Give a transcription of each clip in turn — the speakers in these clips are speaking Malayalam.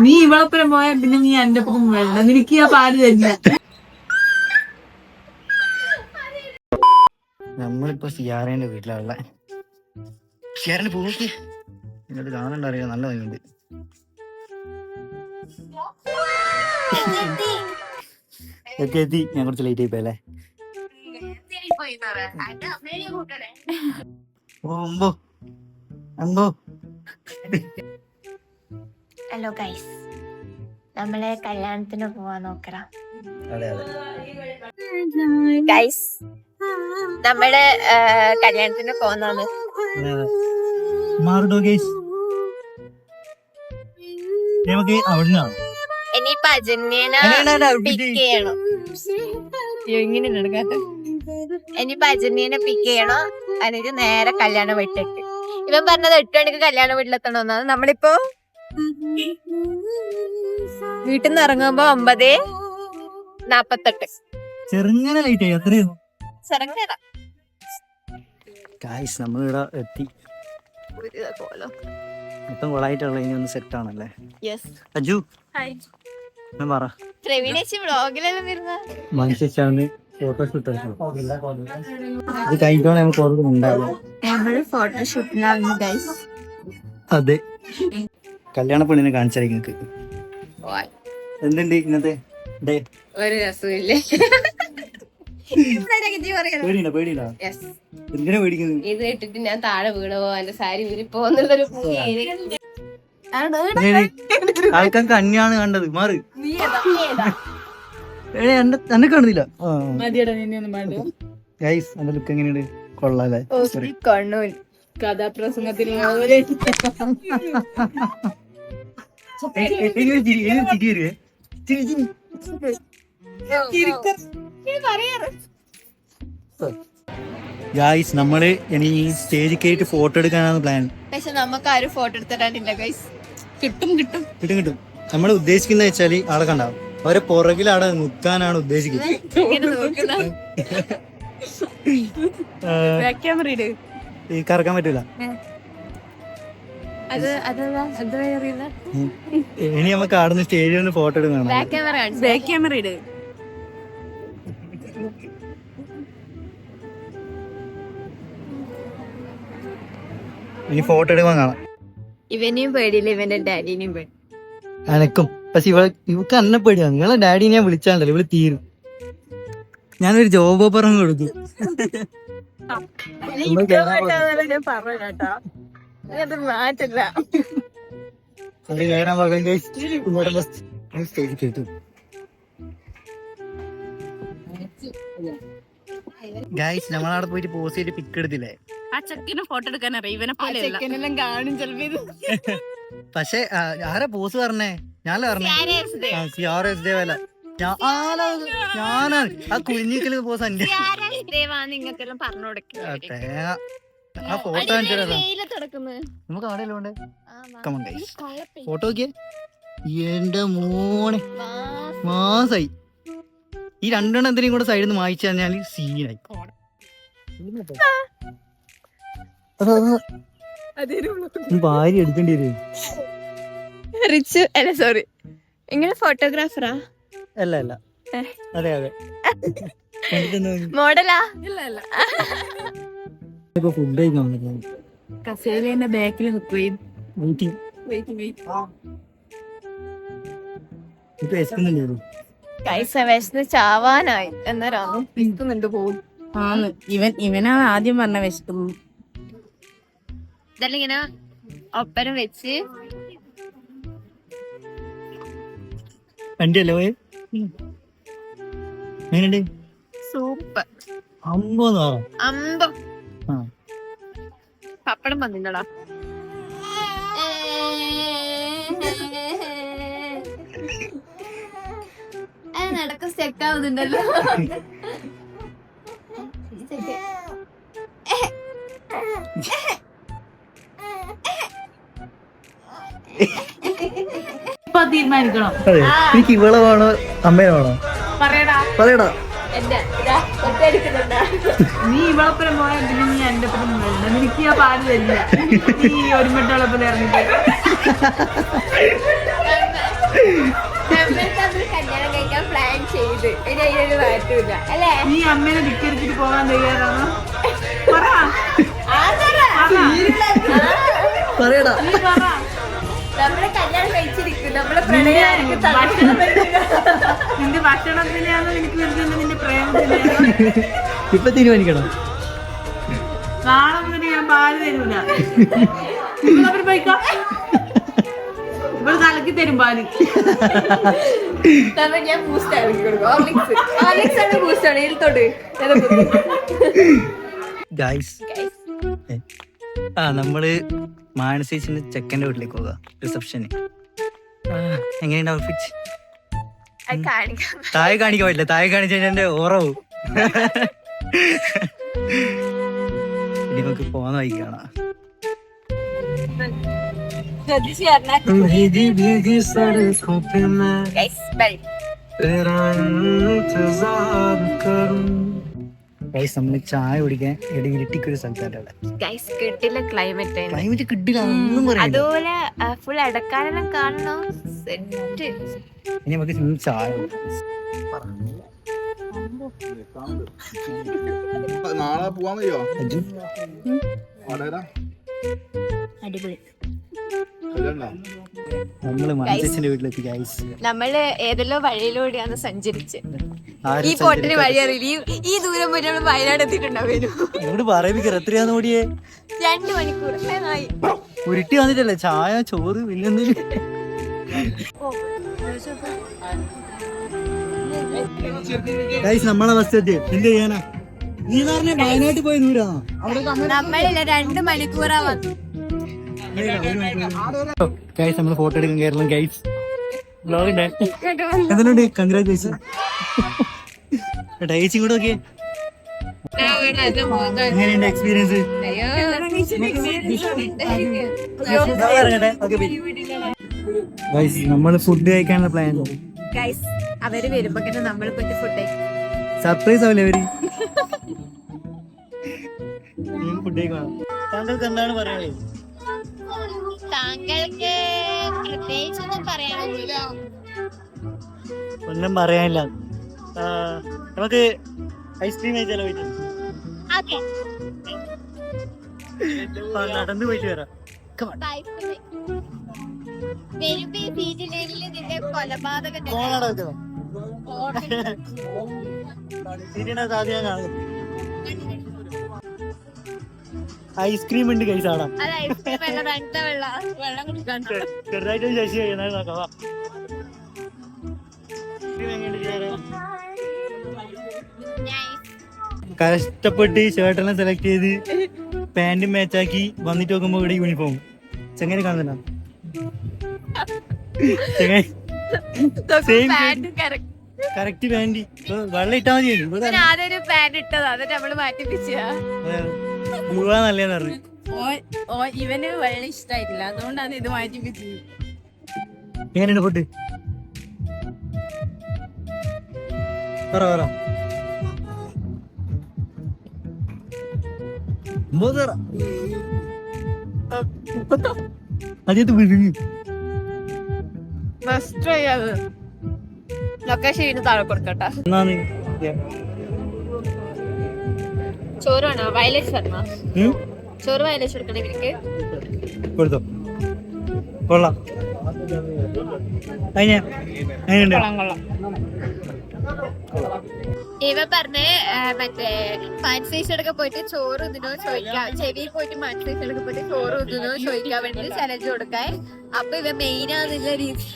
നീ ഇവളൊപ്പം പോയാ പിന്നെ നീ എന്റെ ഒപ്പം വേണ്ട, നിനക്ക് ആ പാല് തരില്ല. നമ്മളിപ്പോ സിയാറേന്റെ വീട്ടിലുള്ള സിയാറിന്റെ പൂക്ക് ഇങ്ങോട്ട് കാണണ്ടറിയാം, നല്ല ഭംഗിയുണ്ട്. എത്തി ഞാൻ കുറച്ച് ലേറ്റ് ആയിപ്പോ അല്ലേ. ഹലോ ഗൈസ്, നമ്മളെ കല്യാണത്തിന് പോവാൻ നോക്കറാ. ഗൈസ്, നമ്മള് കല്യാണത്തിന് പോന്നാണ്. ഇനിയിപ്പൊ അജന്യനെ പിക്ക് ചെയ്യണം. ഇനിയിപ്പൊ അജന്യനെ പിക്ക് ചെയ്യണം. എന്നിട്ട് നേരെ കല്യാണ വീട്ടിലേക്ക്. ഇവൻ പറഞ്ഞത് 8 മണിക്ക് കല്യാണ വീട്ടിലെത്തണമെന്നാണ്. നമ്മളിപ്പോ വീട്ടിൽ നിന്ന് ഇറങ്ങുമ്പോ 9:48. ചെറുങ്ങനെ ലൈറ്റ് ആയി അത്രയോ. ചെറുങ്ങനെ നമ്മളിവിടെ എത്തി. മൊത്തം കൊളായിട്ടുള്ള ഇനി ഒന്ന് സെറ്റ് ആണല്ലേ. അജു പറ. മനുഷ്യാണ് ഫോട്ടോഷൂട്ട് ഇത് കഴിഞ്ഞോളെ നമുക്ക് ഓർക്കുന്നുണ്ടാവും. അതെ, കല്യാണ പെണ്ണിനെ കാണിച്ചാൽ നിങ്ങക്ക് എന്തുണ്ട് ഇന്നത്തെ ഡേ? ഒരു രസമില്ലേ? പേടിയില്ല. എന്തിനാ പേടിക്കുന്നത്? ഇത് ഇട്ടിട്ട് ഞാൻ താഴെ വീണോ, എന്റെ സാരി ഊരിപ്പോന്നുള്ളൊരു ആൾക്കാർക്ക് അന്യാണ് കണ്ടത്. മാറ് എന്നെ കാണുന്നില്ല. ഗൈസ് എന്റെ ലുക്ക് എങ്ങനെയുണ്ട്? കൊള്ളാല്ലേ? കണ്ണൂർ കഥാപ്രസംഗത്തിൽ ഗൈസ് നമ്മള് ഇനി സ്റ്റേജ് കയറ്റി ഫോട്ടോ എടുക്കാനാണ് പ്ലാൻ. പക്ഷെ നമുക്ക് ആരും ഫോട്ടോ എടുത്തിട്ടില്ല ഗൈസ്. കിട്ടും. നമ്മൾ ഉദ്ദേശിക്കുന്ന വെച്ചാല് ആളെ കണ്ടാവും, അവരെ പുറകിൽ അവിടെ നിൽക്കാനാണ് ഉദ്ദേശിക്കുന്നത്. കറക്കാൻ പറ്റൂല. ഇനി നമുക്ക് ആടുന്ന സ്റ്റേജിൽ നിന്ന് ഫോട്ടോ എടുക്കണം. ഇനി ഫോട്ടോ എടുക്കാൻ കാണാം. ഇവനെയും പേടിയില്ല, ഇവന്റെ ഡാഡിനെയും പേടി. അനക്കും. പക്ഷെ ഇവക്ക് അന്നെ പേടിയാ. നിങ്ങളെ ഡാഡി ഞാൻ വിളിച്ചാണ്ടല്ലോ ഇവള് തീരും. ഞാനൊരു ജോബ് ഓഫറും കൊടുത്തു. ഗൈസ് നമ്മളവിടെ പോയിട്ട് പോസ് ചെയ്ത് പിക്ക് എടുത്തില്ലേ? ആ ചെക്കന് ഫോട്ടോ എടുക്കാൻ അറിയാം, ഇവനെ പോലെ കാണും ചിലപ്പോ. പക്ഷെ ആരാ പോസ് പറഞ്ഞേ? ഞാനല്ലേ പറഞ്ഞേ? ഞാനാണ് ആ കുഞ്ഞിക്കല് പോസ്. ആ ഫോട്ടോ നമുക്ക് അവിടെ ഫോട്ടോ നോക്കിയേ. എന്റെ മോനെ മാസായി. ഈ 2 എന്തിനും കൂടെ സൈഡിൽ നിന്ന് മായിച്ചു കഴിഞ്ഞാൽ സീനായി. ഭാര്യ എടുക്കേണ്ടി വരും. റിച്ച് അല്ല, സോറി, ഇങ്ങനെ ഫോട്ടോഗ്രാഫറാ? അല്ല അതെ മോഡലാ? ഫുഡ് കഴിക്കാൻ കസേരന്റെ ബാക്കിൽ നിൽക്കുകയും വിശന്ന് ചാവാനായി എന്നേരാണ് നിൽക്കുന്നുണ്ട് പോകും. ഇവനാണ് ആദ്യം പറഞ്ഞ വിശക്കുന്നു. ഇതെല്ലാം ഇങ്ങനെ ഒപ്പരം വെച്ച് വണ്ടിയല്ലേ പോയി. സൂപ്പർ. അമ്പോ പപ്പടം വന്നില്ലടാ. നടക്കം സ്റ്റെക്ക് ആവുന്നുണ്ടല്ലോ. ഇപ്പൊ തീരുമാനിക്കണം. എനിക്ക് ഇവളെ വേണോ അമ്മയെ വേണോ? പറയടാ. നീ ഇവളൊപ്പം പോയാ പിന്നെ നീ എന്റെ ഒപ്പം വേണ്ട, നിനക്ക് ആ പാല് തരില്ല. നീ ഒരുമിട്ടുള്ളപ്പം ഇറങ്ങിട്ട് കല്യാണം കഴിക്കാൻ പ്ലാൻ ചെയ്ത് ഇനി അതിനൊരു മാറ്റമില്ല അല്ലേ? നീ അമ്മേനെ ധിക്കരിച്ചിട്ട് പോകാൻ തയ്യാറാണോ? പറ. പറയടാ. നീ പറ. നമ്മളെ കല്യാണം കഴിച്ചിരിക്കും, നമ്മളെ പ്രണയം നിന്റെ ഭക്ഷണത്തിനെയാണോ എനിക്ക് വരുന്നത്, നിന്റെ പ്രേമത്തിനെയാണോ? ഇപ്പൊ തീരുമാനിക്കണം. നാളെ മുതൽ ഞാൻ പാല് തരൂല. അവർ പോയിക്കാം. ഇവിടെ തലക്ക് തരും പാല്. ഞാൻ ബൂസ്റ്റ് ഇറക്കി കൊടുക്കും. ഹോർലിക്സ് ആണ് ബൂസ്റ്റ് ആണ് ഇരുത്തോട്ട്. ഗൈസ് നമ്മള് മാനസേച്ചിന്റെ ചെക്കൻ്റെ വീട്ടിലേക്ക് പോകാം, റിസപ്ഷന്. എങ്ങനെയുണ്ട് ഔട്ട്ഫിറ്റ്? താഴെ കാണിക്കാൻ പറ്റില്ല, താഴെ കാണിച്ചു കഴിഞ്ഞാൽ എന്റെ ഓറവും. ഇനി നമുക്ക് പോകാൻ വൈകി കാണാം. നമ്മള് ചായ കുടിക്കാൻ ഇരട്ടിക്കൊരു സ്ഥലത്തായിട്ട് ക്ലൈമറ്റ് ക്ലൈമറ്റ് കിട്ടില്ല, ഒന്നും പറയാം. അതുപോലെ ഫുൾ അടക്കാനെല്ലാം കാണണോ? സെറ്റ്. ഇനി നമുക്ക് ചായ നാളെ പോവാൻ മതിയോ? അടിപൊളി. നമ്മള് മാനസേച്ചിന്റെ വീട്ടിലെത്തി ഗൈസ്. നമ്മള് ഏതെല്ലോ വഴിയിലൂടെയാണ് സഞ്ചരിച്ച്. ഈ പോട്ടിന് വഴി അറിയില്ല. ഈ ദൂരം പോയി നമ്മള് വയനാട് എത്തിയിട്ടുണ്ടാവും. ഇവിടെ പറയിപ്പിക്കറ എത്രയാന്ന് ഓടിയേ? 2 മണിക്കൂർ ആയി. ഉരുട്ടി വന്നിട്ടല്ലേ ചായ ചോറ് വലിയൊന്നും. ഗൈസ് നമ്മളെ ബസ് എത്തി. എന്ത് ചെയ്യാനാ? നീ പറഞ്ഞ വയനാട്ടിൽ പോയി ദൂരാണോ? നമ്മളില്ല 2 മണിക്കൂറാ വന്നു. ഗൈസ് നമ്മള് ഫോട്ടോ എടുക്കാൻ കേരളം ഗൈസ്. എന്തിനുണ്ട്? കൺഗ്രാജുലേഷൻ. ടേച്ചിങ് കൂടെ നോക്കിയേ. എങ്ങനെയുണ്ട് എക്സ്പീരിയൻസ്? ഗൈസ് നമ്മള് ഫുഡ് കഴിക്കാനുള്ള പ്ലാൻ. ഗൈസ് അവര് വരുമ്പോ നമ്മൾ പോയിട്ട് ഫുഡ് സർപ്രൈസ് ആവില്ലേ അവര്? ഫുഡ് കഴിക്കണം. താങ്കൾക്ക് എന്താണ് പറയാനുള്ളത്? താങ്കൾക്ക് പ്രത്യേകിച്ചൊന്നും പറയാനില്ല. ഒന്നും പറയാനില്ല. നമുക്ക് ഐസ്ക്രീം കഴിച്ചാലോ? നടന്നു പോയിട്ട് വരാം. ഐസ്ക്രീം ഉണ്ട് കൈസ് ആടാ. ചെറുതായിട്ട് ശശി കഴിയുന്ന നോക്കാം. കഷ്ടപ്പെട്ട് ഷർട്ടെല്ലാം സെലക്ട് ചെയ്ത് പാന്റും മാച്ചാക്കി വന്നിട്ട് നോക്കുമ്പോ ഇവിടെ യൂണിഫോം. ചെങ്ങനെ കാണുന്നില്ല? കറക്റ്റ് പാന്റ് വെള്ളം ഇട്ടാ മതി. മുഴുവാൻ നല്ലതെന്ന് പറഞ്ഞു. ഇവന് വെള്ളം ഇഷ്ടായിട്ടില്ല, അതുകൊണ്ടാണ് ഇത് മാറ്റിപ്പിച്ചത്. എങ്ങനെയുണ്ട് ഫുഡ്? പറ പറ. ലൊക്കേഷൻ താഴെ കൊടുക്കട്ടെ. ചോറാണോ? വയലേറ്റ് പറഞ്ഞോ? ചോറ് വയലേറ്റ് കൊടുക്കണേ എനിക്ക് കൊടുത്തോ. കൊള്ളാം. ഇവ പറഞ്ഞ് മറ്റേ മാൻസേഷടൊക്കെ പോയിട്ട് ചോറ് ഇതിനോ ചോദിക്കാം, ചെവിയിൽ പോയിട്ട് മാൻസേഷടൊക്കെ പോയിട്ട് ചോറ് ഇതിനോ ചോദിക്കാൻ വേണ്ടി ചലഞ്ച് കൊടുക്കാൻ. അപ്പൊ ഇവ മെയിനാന്നുള്ള രീതി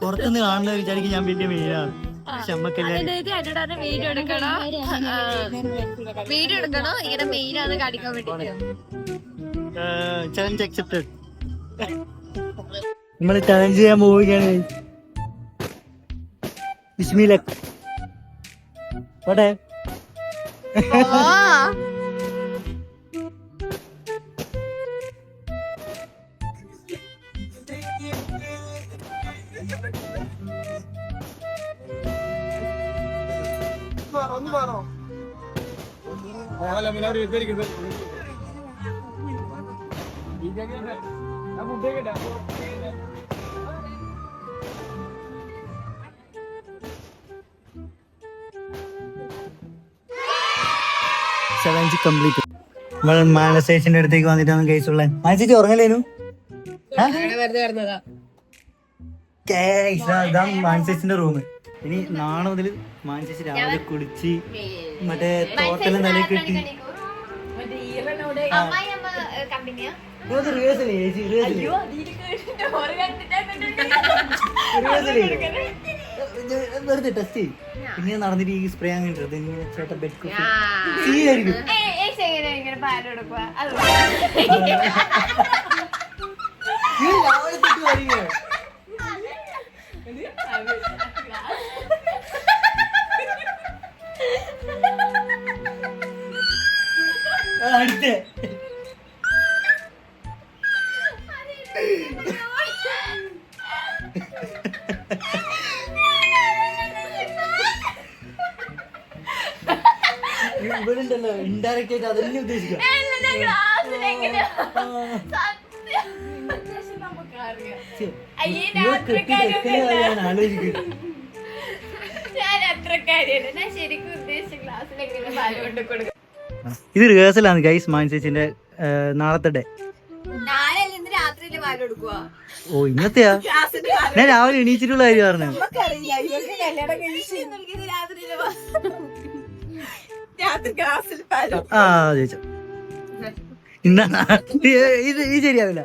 പുറത്തുനിന്ന് കാണുന്ന വിചാരിക്കും ഞാൻ വലിയ മെയിനാണ്. എന്നോടാണ് വീഡിയോ എടുക്കണോ ഇങ്ങനെ മെയിനാന്ന് കാണിക്കാൻ വേണ്ടിട്ട്. Challenge accepted. നമ്മൾ ചലഞ്ച് ചെയ്യാൻ പോവുകയാണ്. ബിസ്മില്ലക്ക്. പോട്ടെ. Challenge complete. നമ്മൾ മാനസേച്ചിന്റെ അടുത്തേക്ക് വന്നിട്ടാണ് കേസുള്ള. മാനസേച്ചി ഉറങ്ങലേനു? മാനസേച്ചിന്റെ റൂം. ഇനി നാളെ മുതൽ മാനസേച്ചി രാവിലെ കുളിച്ച് മറ്റേ തോർത്തെല്ലാം തലയിൽ കെട്ടി വെറുതെ ടെസ്റ്റ് ചെയ്യും. ഇങ്ങനെ നടന്നിട്ട് ഈ സ്പ്രേ അങ്ങനെ ചേട്ടാ ബെഡ് സീനായിരിക്കും. അടുത്തേ ഇവരുണ്ടല്ലോ ഇൻഡയറക്റ്റ് ആയിട്ട് അതന്നെ ഉദ്ദേശിക്കാം. ഇത് റിഹേഴ്സലാണ് ഗൈസ്. മാനസേച്ചിന്റെ നാളത്തെ ഡേ. ഓ ഇന്നത്തെയാ? ഞാൻ രാവിലെ എണീച്ചിട്ടുള്ള കാര്യം പറഞ്ഞു. ആ ചോദിച്ചോ. ഇത് ശരിയാവില്ല.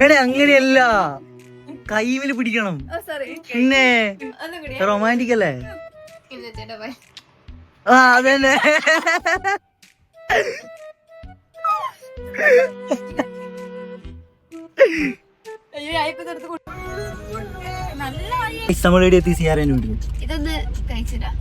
എടേ അങ്ങനെയല്ല, കൈമില് പിടിക്കണം. പിന്നെ റൊമാൻറ്റിക് അല്ലേ? ആ അതന്നെ. ഇതൊന്ന് കഴിച്ചിടാം.